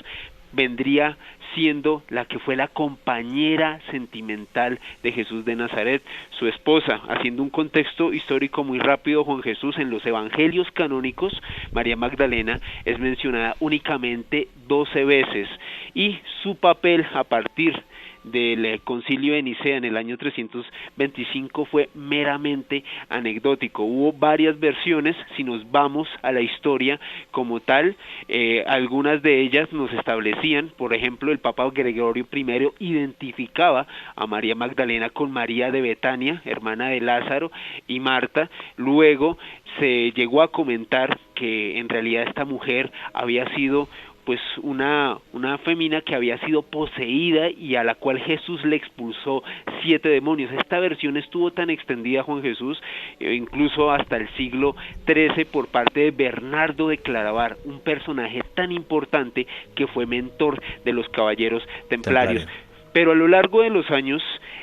vendría siendo la que fue la compañera sentimental de Jesús de Nazaret, su esposa. Haciendo un contexto histórico muy rápido, Juan Jesús, en los evangelios canónicos, María Magdalena es mencionada únicamente 12 veces, y su papel a partir del concilio de Nicea en el año 325 fue meramente anecdótico. Hubo varias versiones, si nos vamos a la historia como tal, algunas de ellas nos establecían, por ejemplo, el Papa Gregorio I identificaba a María Magdalena con María de Betania, hermana de Lázaro y Marta. Luego se llegó a comentar que en realidad esta mujer había sido pues una femina que había sido poseída y a la cual Jesús le expulsó 7 demonios. Esta versión estuvo tan extendida, Juan Jesús, incluso hasta el siglo XIII, por parte de Bernardo de Claraval, un personaje tan importante que fue mentor de los caballeros templarios. Pero a lo largo de los años,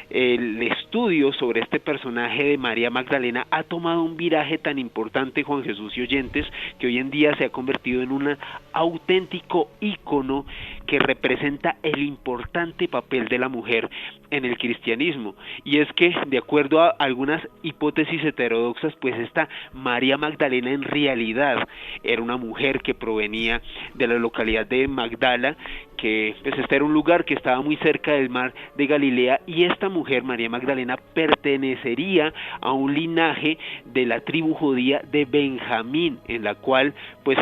el estudio sobre este personaje de María Magdalena ha tomado un viraje tan importante, Juan Jesús y oyentes, que hoy en día se ha convertido en un auténtico ícono que representa el importante papel de la mujer en el cristianismo. Y es que, de acuerdo a algunas hipótesis heterodoxas, pues esta María Magdalena en realidad era una mujer que provenía de la localidad de Magdala, que pues este era un lugar que estaba muy cerca del mar de Galilea, y esta mujer, María Magdalena, pertenecería a un linaje de la tribu judía de Benjamín, en la cual pues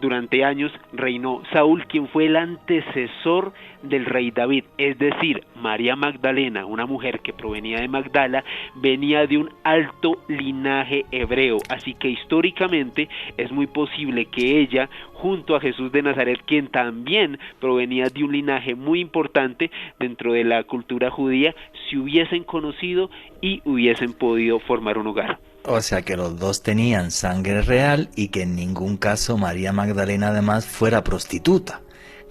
durante años reinó Saúl, quien fue el antecesor del rey David. Es decir, María Magdalena, una mujer que provenía de Magdala, venía de un alto linaje hebreo, así que históricamente es muy posible que ella, junto a Jesús de Nazaret, quien también provenía de un linaje muy importante dentro de la cultura judía, se hubiesen conocido y hubiesen podido formar un hogar. O sea que los dos tenían sangre real y que en ningún caso María Magdalena además fuera prostituta.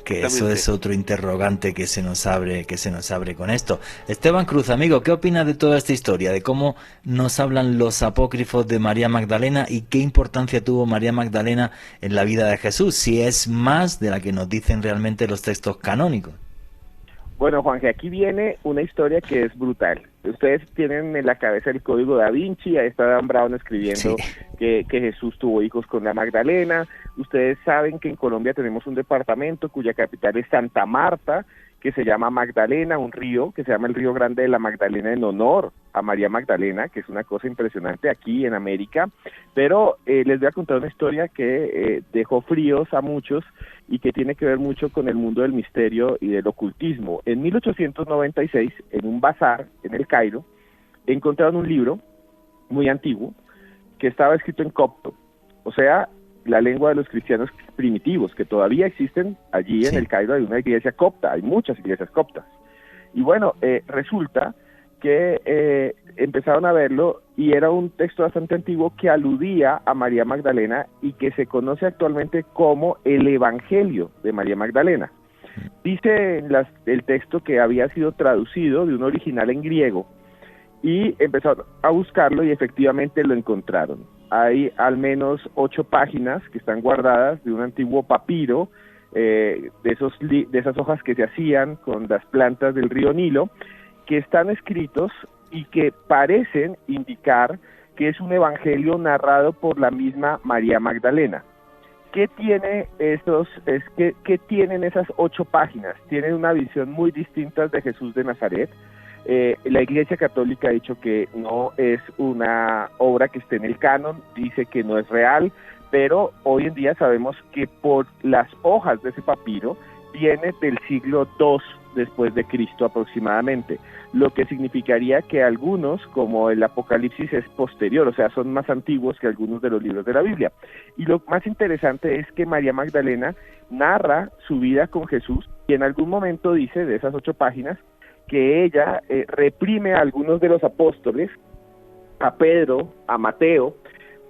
Que eso es otro interrogante que se nos abre con esto. Esteban Cruz, amigo, ¿qué opinas de toda esta historia? De cómo nos hablan los apócrifos de María Magdalena y qué importancia tuvo María Magdalena en la vida de Jesús, si es más de la que nos dicen realmente los textos canónicos. Bueno, Juanje, aquí viene una historia que es brutal. Ustedes tienen en la cabeza el código Da Vinci, ahí está Dan Brown escribiendo que Jesús tuvo hijos con la Magdalena. Ustedes saben que en Colombia tenemos un departamento cuya capital es Santa Marta, que se llama Magdalena, un río que se llama el Río Grande de la Magdalena en honor a María Magdalena, que es una cosa impresionante aquí en América. Pero les voy a contar una historia que dejó fríos a muchos y que tiene que ver mucho con el mundo del misterio y del ocultismo. En 1896, en un bazar en el Cairo, encontraron un libro muy antiguo que estaba escrito en copto, o sea, la lengua de los cristianos primitivos, que todavía existen allí en el Cairo. Hay una iglesia copta, hay muchas iglesias coptas. Y bueno, resulta que empezaron a verlo y era un texto bastante antiguo que aludía a María Magdalena y que se conoce actualmente como el Evangelio de María Magdalena. Dice el texto que había sido traducido de un original en griego y empezaron a buscarlo y efectivamente lo encontraron. Hay al menos 8 páginas que están guardadas de un antiguo papiro, de esas hojas que se hacían con las plantas del río Nilo, que están escritos y que parecen indicar que es un evangelio narrado por la misma María Magdalena. ¿Qué tienen esas 8 páginas? Tienen una visión muy distinta de Jesús de Nazaret. La Iglesia Católica ha dicho que no es una obra que esté en el canon, dice que no es real, pero hoy en día sabemos que por las hojas de ese papiro viene del siglo II después de Cristo aproximadamente, lo que significaría que algunos, como el Apocalipsis, es posterior, o sea, son más antiguos que algunos de los libros de la Biblia. Y lo más interesante es que María Magdalena narra su vida con Jesús y en algún momento dice, de esas 8 páginas, que ella reprime a algunos de los apóstoles, a Pedro, a Mateo,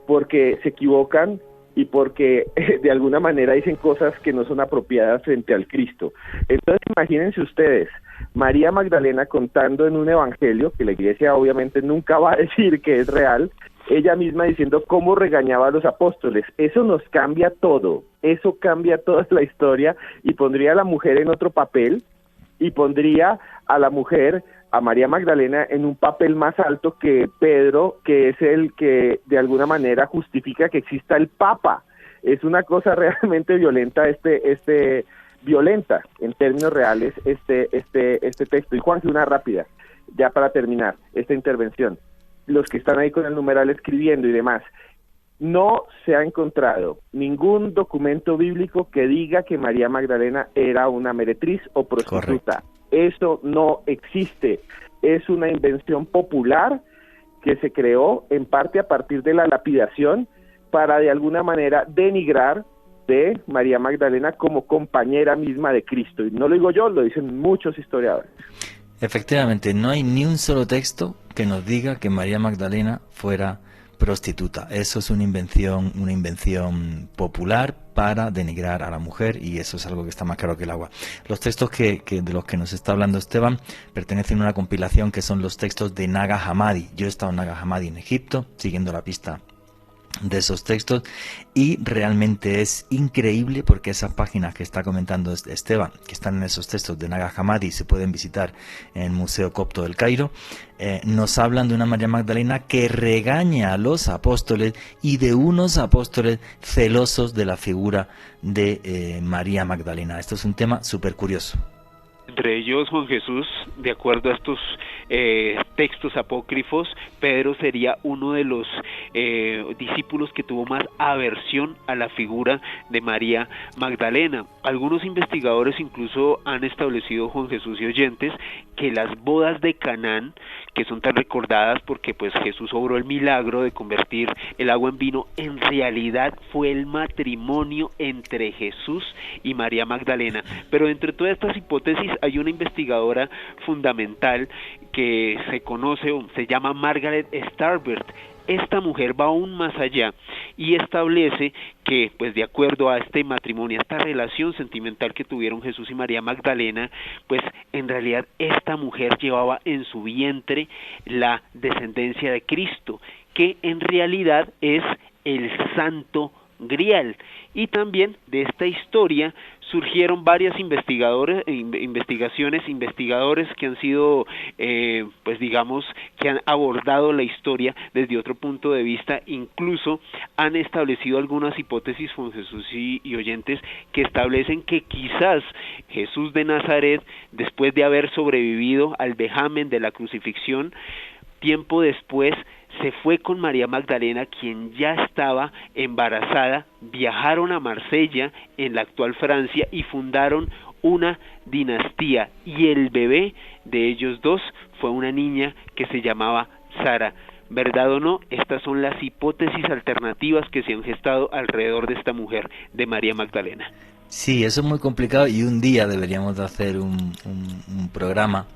porque se equivocan y porque de alguna manera dicen cosas que no son apropiadas frente al Cristo. Entonces imagínense ustedes, María Magdalena contando en un evangelio, que la iglesia obviamente nunca va a decir que es real, ella misma diciendo cómo regañaba a los apóstoles. Eso nos cambia todo, eso cambia toda la historia y pondría a la mujer en otro papel, y pondría a la mujer, a María Magdalena, en un papel más alto que Pedro, que es el que de alguna manera justifica que exista el Papa. Es una cosa realmente violenta, violenta en términos reales este texto. Y Juanjo, una rápida, ya para terminar esta intervención. Los que están ahí con el numeral escribiendo y demás, no se ha encontrado ningún documento bíblico que diga que María Magdalena era una meretriz o prostituta. Correcto. Eso no existe. Es una invención popular que se creó en parte a partir de la lapidación para de alguna manera denigrar de María Magdalena como compañera misma de Cristo. Y no lo digo yo, lo dicen muchos historiadores. Efectivamente, no hay ni un solo texto que nos diga que María Magdalena fuera prostituta. Eso es una invención popular para denigrar a la mujer, y eso es algo que está más claro que el agua. Los textos que de los que nos está hablando Esteban pertenecen a una compilación que son los textos de Nag Hammadi. Yo he estado en Nag Hammadi en Egipto, siguiendo la pista de esos textos, y realmente es increíble porque esas páginas que está comentando Esteban, que están en esos textos de Nag Hammadi, se pueden visitar en el Museo Copto del Cairo, nos hablan de una María Magdalena que regaña a los apóstoles y de unos apóstoles celosos de la figura de María Magdalena. Esto es un tema súper curioso. Entre ellos, Juan Jesús, de acuerdo a estos textos apócrifos, Pedro sería uno de los discípulos que tuvo más aversión a la figura de María Magdalena. Algunos investigadores incluso han establecido, Juan Jesús y oyentes, que las bodas de Canaán, que son tan recordadas porque pues Jesús obró el milagro de convertir el agua en vino, en realidad fue el matrimonio entre Jesús y María Magdalena. Pero entre todas estas hipótesis hay una investigadora fundamental que se conoce, se llama Margaret Starbird. Esta mujer va aún más allá y establece que, pues de acuerdo a este matrimonio, a esta relación sentimental que tuvieron Jesús y María Magdalena, pues en realidad esta mujer llevaba en su vientre la descendencia de Cristo, que en realidad es el santo grial. Y también de esta historia surgieron varias investigadores que han sido, pues digamos, que han abordado la historia desde otro punto de vista, incluso han establecido algunas hipótesis, Juan Jesús y oyentes, que establecen que quizás Jesús de Nazaret, después de haber sobrevivido al vejamen de la crucifixión, tiempo después se fue con María Magdalena, quien ya estaba embarazada, viajaron a Marsella, en la actual Francia, y fundaron una dinastía, y el bebé de ellos dos fue una niña que se llamaba Sara. ¿Verdad o no? Estas son las hipótesis alternativas que se han gestado alrededor de esta mujer, de María Magdalena. Sí, eso es muy complicado, y un día deberíamos de hacer un programa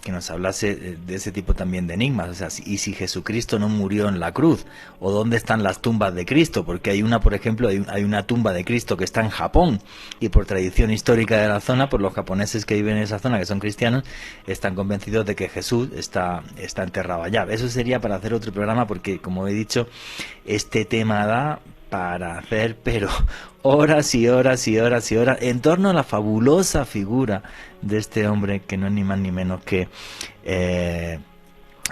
que nos hablase de ese tipo también de enigmas. O sea, y si Jesucristo no murió en la cruz, o dónde están las tumbas de Cristo, porque hay una, por ejemplo, hay una tumba de Cristo que está en Japón, y por tradición histórica de la zona, por los japoneses que viven en esa zona, que son cristianos, están convencidos de que Jesús está enterrado allá. Eso sería para hacer otro programa, porque, como he dicho, este tema da para hacer, pero horas y horas y horas y horas, en torno a la fabulosa figura de este hombre, que no es ni más ni menos que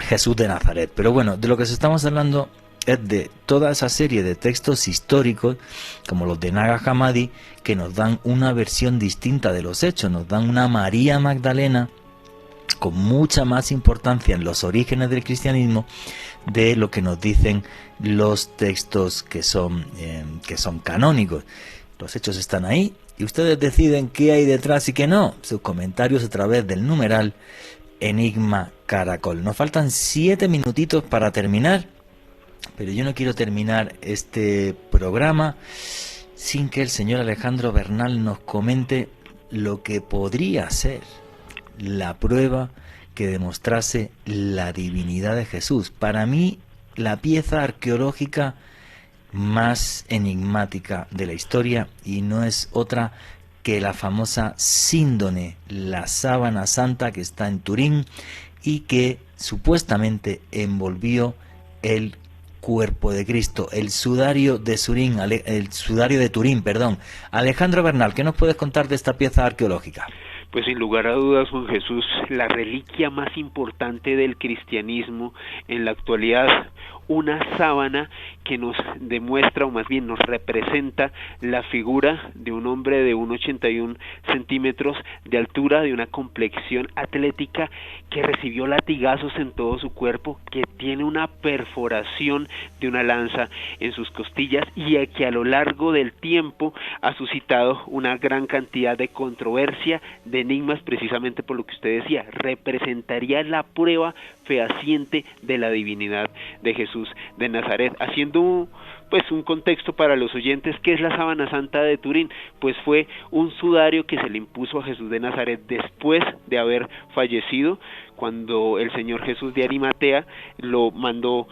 Jesús de Nazaret. Pero bueno, de lo que estamos hablando es de toda esa serie de textos históricos, como los de Nag Hammadi, que nos dan una versión distinta de los hechos, nos dan una María Magdalena con mucha más importancia en los orígenes del cristianismo de lo que nos dicen los textos que son canónicos. Los hechos están ahí y ustedes deciden qué hay detrás y qué no. Sus comentarios a través del numeral Enigma Caracol. Nos faltan 7 minutitos para terminar, pero yo no quiero terminar este programa sin que el señor Alejandro Bernal nos comente lo que podría ser la prueba que demostrase la divinidad de Jesús. Para mí, la pieza arqueológica más enigmática de la historia, y no es otra que la famosa síndone, la sábana santa que está en Turín y que supuestamente envolvió el cuerpo de Cristo, el sudario de Turín. Alejandro Bernal, ¿qué nos puedes contar de esta pieza arqueológica? Pues sin lugar a dudas, Juan Jesús, la reliquia más importante del cristianismo en la actualidad, una sábana que nos demuestra, o más bien nos representa, la figura de un hombre de 1,81 centímetros de altura, de una complexión atlética, que recibió latigazos en todo su cuerpo, que tiene una perforación de una lanza en sus costillas, y que a lo largo del tiempo ha suscitado una gran cantidad de controversia, de enigmas, precisamente por lo que usted decía. Representaría la prueba fehaciente de la divinidad de Jesús de Nazaret. Haciendo pues un contexto para los oyentes, ¿qué es la sábana santa de Turín? Pues fue un sudario que se le impuso a Jesús de Nazaret después de haber fallecido, cuando el Señor Jesús de Arimatea lo mandó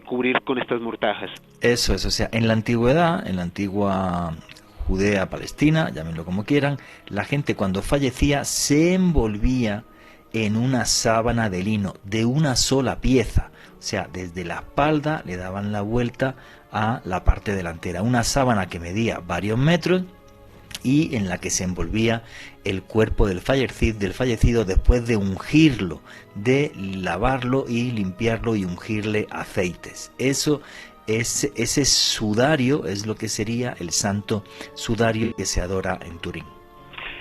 cubrir con estas mortajas. Eso es, o sea, en la antigüedad, en la antigua Judea, Palestina, llámenlo como quieran, la gente cuando fallecía se envolvía en una sábana de lino de una sola pieza. O sea, desde la espalda le daban la vuelta a la parte delantera. Una sábana que medía varios metros y en la que se envolvía el cuerpo del fallecido después de ungirlo, de lavarlo y limpiarlo y ungirle aceites. Ese sudario es lo que sería el santo sudario que se adora en Turín.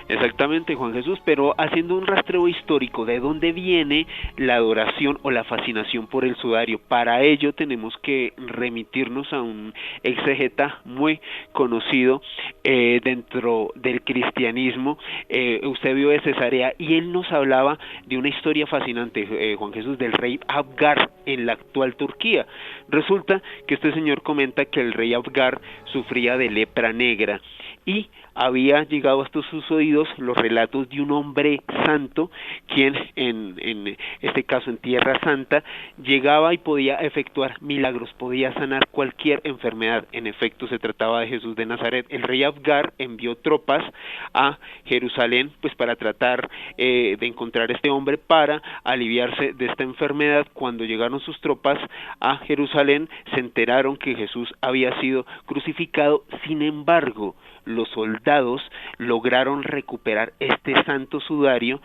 Exactamente, Juan Jesús, pero haciendo un rastreo histórico de dónde viene la adoración o la fascinación por el sudario. Para ello tenemos que remitirnos a un exegeta muy conocido dentro del cristianismo, Eusebio de Cesarea, y él nos hablaba de una historia fascinante, Juan Jesús, del rey Abgar en la actual Turquía. Resulta que este señor comenta que el rey Abgar sufría de lepra negra, y había llegado hasta sus oídos los relatos de un hombre santo, quien en este caso en Tierra Santa llegaba y podía efectuar milagros, podía sanar cualquier enfermedad. En efecto, se trataba de Jesús de Nazaret. El rey Abgar envió tropas a Jerusalén pues para tratar de encontrar a este hombre para aliviarse de esta enfermedad. Cuando llegaron sus tropas a Jerusalén, se enteraron que Jesús había sido crucificado. Sin embargo, los soldados lograron recuperar este santo sudario,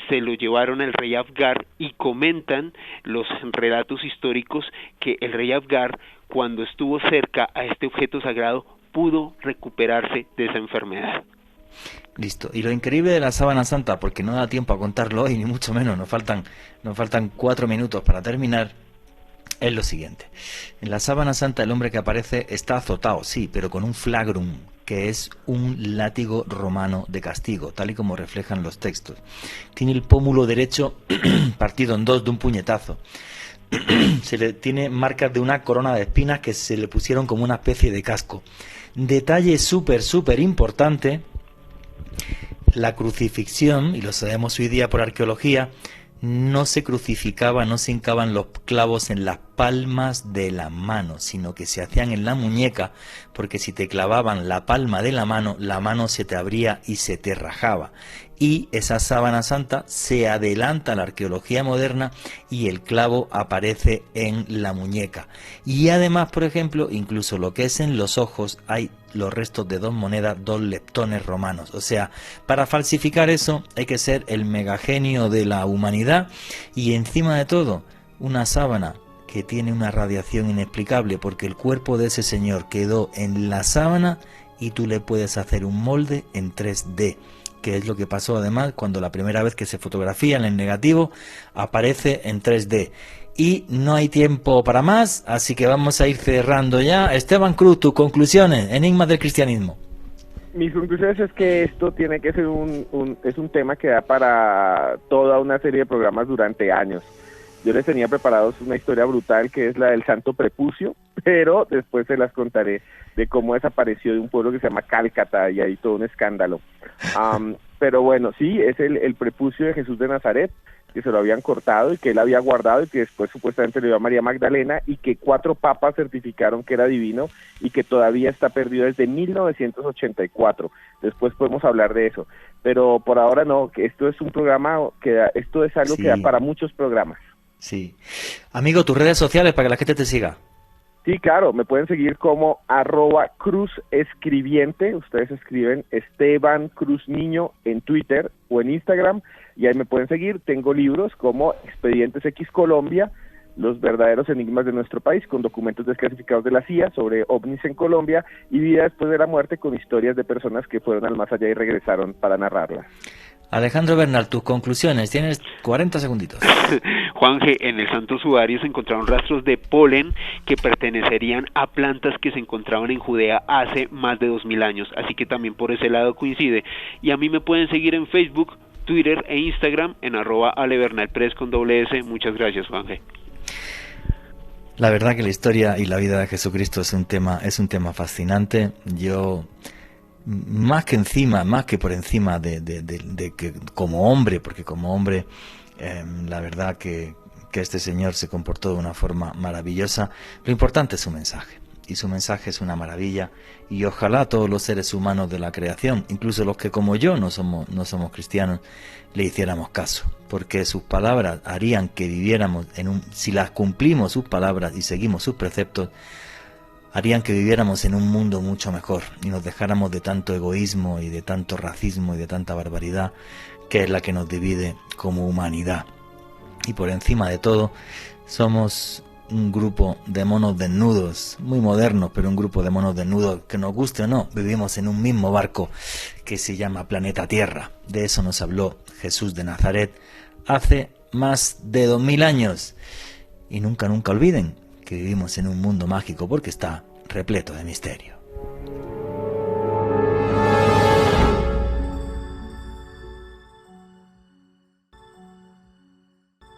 se lo llevaron al rey Abgar, y comentan los relatos históricos que el rey Abgar, cuando estuvo cerca a este objeto sagrado, pudo recuperarse de esa enfermedad. Listo. Y lo increíble de la sábana santa, porque no da tiempo a contarlo hoy, ni mucho menos, nos faltan 4 minutos para terminar, es lo siguiente. En la sábana santa el hombre que aparece está azotado, sí, pero con un flagrum, que es un látigo romano de castigo, tal y como reflejan los textos. Tiene el pómulo derecho partido en dos de un puñetazo. Se le tiene marcas de una corona de espinas que se le pusieron como una especie de casco. Detalle súper importante: la crucifixión, y lo sabemos hoy día por arqueología, no se crucificaba, no se hincaban los clavos en las palmas de la mano, sino que se hacían en la muñeca, porque si te clavaban la palma de la mano se te abría y se te rajaba. Y esa sábana santa se adelanta a la arqueología moderna y el clavo aparece en la muñeca. Y además, por ejemplo, incluso lo que es en los ojos, hay los restos de 2 monedas, 2 leptones romanos. O sea, para falsificar eso hay que ser el megagenio de la humanidad, y encima de todo, una sábana que tiene una radiación inexplicable, porque el cuerpo de ese señor quedó en la sábana y tú le puedes hacer un molde en 3D, que es lo que pasó además cuando la primera vez que se fotografía en el negativo aparece en 3D. Y no hay tiempo para más, así que vamos a ir cerrando ya. Esteban Cruz, tus conclusiones, enigmas del cristianismo. Mis conclusiones es que esto tiene que ser es un tema que da para toda una serie de programas durante años. Yo les tenía preparados una historia brutal que es la del Santo Prepucio, pero después se las contaré de cómo desapareció de un pueblo que se llama Cálcata, y hay todo un escándalo. Pero bueno, sí, es el prepucio de Jesús de Nazaret, que se lo habían cortado y que él había guardado y que después supuestamente le dio a María Magdalena, y que 4 papas certificaron que era divino y que todavía está perdido desde 1984. Después podemos hablar de eso, pero por ahora no, que esto es un programa esto es algo que da para muchos programas. Sí. Amigo, tus redes sociales para que la gente te siga. Sí, claro, me pueden seguir como @cruzescribiente. Ustedes escriben Esteban Cruz Niño en Twitter o en Instagram, y ahí me pueden seguir. Tengo libros como Expedientes X Colombia, los verdaderos enigmas de nuestro país, con documentos desclasificados de la CIA sobre ovnis en Colombia, y Vida después de la muerte, con historias de personas que fueron al más allá y regresaron para narrarlas. Alejandro Bernal, tus conclusiones, tienes 40 segunditos. Juanje, en el Santo Sudario se encontraron rastros de polen que pertenecerían a plantas que se encontraban en Judea hace más de 2000 años, así que también por ese lado coincide. Y a mí me pueden seguir en Facebook, Twitter e Instagram en @alebernalpress con @S. Muchas gracias, Juanje. La verdad que la historia y la vida de Jesucristo es un tema fascinante. Yo, más que por encima de que como hombre, porque como hombre la verdad que este señor se comportó de una forma maravillosa, lo importante es su mensaje, y su mensaje es una maravilla, y ojalá todos los seres humanos de la creación, incluso los que como yo no somos cristianos, le hiciéramos caso, porque sus palabras harían que viviéramos si las cumplimos sus palabras y seguimos sus preceptos, harían que viviéramos en un mundo mucho mejor y nos dejáramos de tanto egoísmo y de tanto racismo y de tanta barbaridad, que es la que nos divide como humanidad. Y por encima de todo, somos un grupo de monos desnudos, muy modernos, pero un grupo de monos desnudos, que nos guste o no, vivimos en un mismo barco que se llama planeta Tierra. De eso nos habló Jesús de Nazaret hace más de 2000 años. Y nunca olviden que vivimos en un mundo mágico, porque está repleto de misterio.